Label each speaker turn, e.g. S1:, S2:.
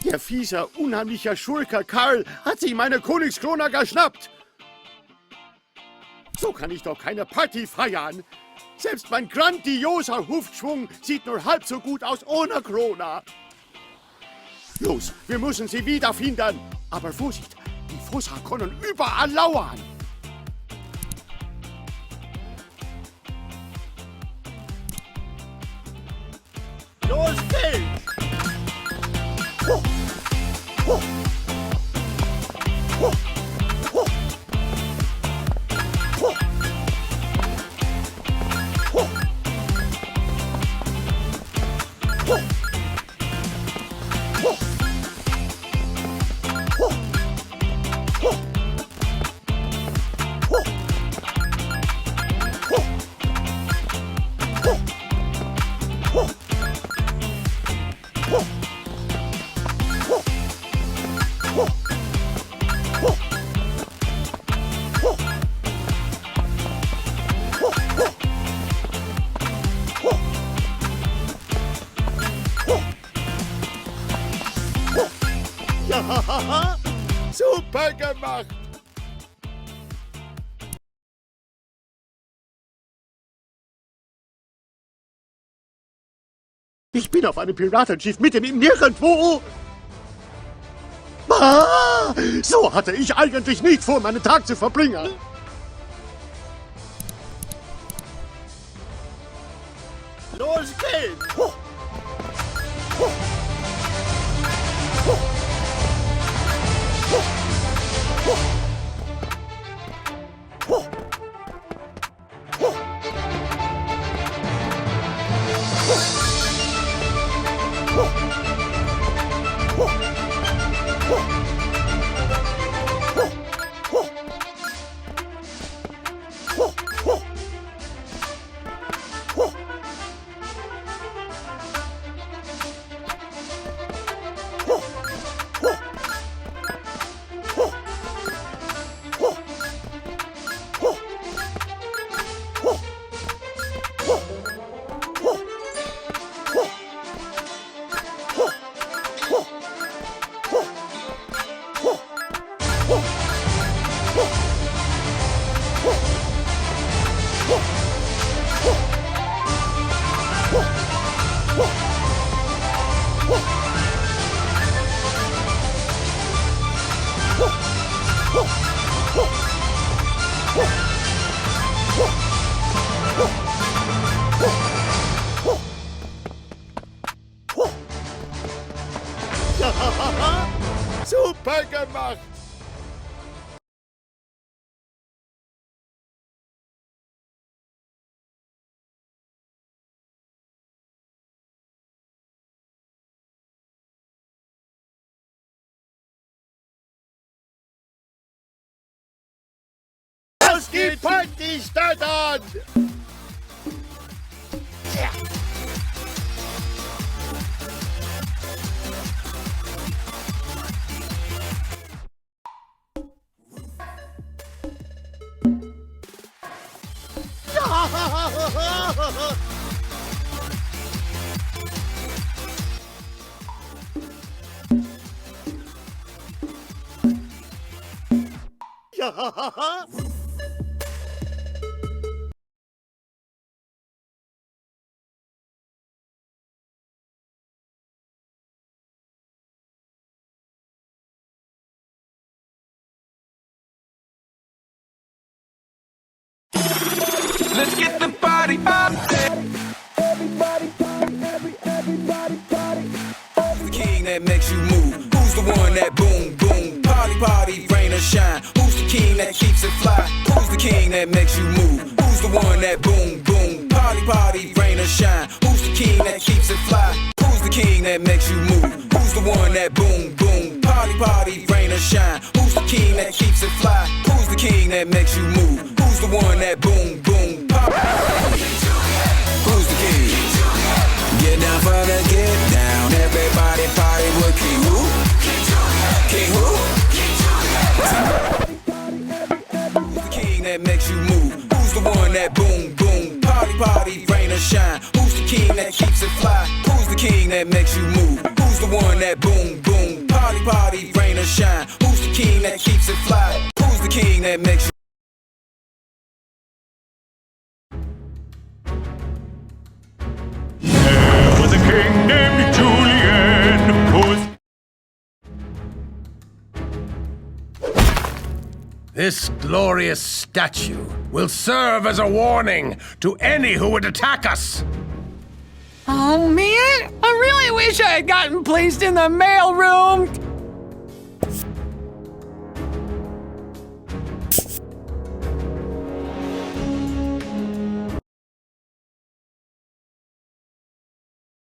S1: Der fieser, unheimlicher Schurke Karl hat sich meine Königskrone geschnappt. So kann ich doch keine Party feiern. Selbst mein grandioser Hufschwung sieht nur halb so gut aus ohne Krone. Los, wir müssen sie wiederfinden. Aber Vorsicht, die Fosser können überall lauern. Los geht's! Ho! Ho! Ho! Ho! Ho! Ho! Ho! Ho! Ho! Ho! Ja, super gemacht! Ich bin auf einem Piratenschiff mitten im Nirgendwo. Ah, so hatte ich eigentlich nicht vor, meinen Tag zu verbringen. Los geht's! Ho! Ho! Ho! Ho! Ho! Ho! Ho! Super gemacht! Los geht Party starten! Ja. Ja.
S2: Let's get the party that makes you move? Who's the one that boom, boom? Party, party, rain or shine. Who's the king that keeps it fly? Who's the king that makes you move? Who's the one that boom, boom? Party, party, rain or shine. Who's the king that keeps it fly? Who's the king that makes you move? Who's the one that boom, boom? Party, party, rain or shine. Who's the king that keeps it fly? Who's the king that makes you move? Who's the one that boom, boom? Who's the king? Get down for the get down. Everybody party with King who? King who? Who's the king that makes you move? Who's the one that boom, boom? Party, party, rain or shine. Who's the king that keeps it fly? Who's the king that makes you move? Who's the one that boom, boom? Party, party, rain or shine. Who's the king that keeps it fly? Who's the king that makes you
S3: There was a king named Julien who's...
S4: This glorious statue will serve as a warning to any who would attack us.
S5: Oh man, I really wish I had gotten placed in the mail room.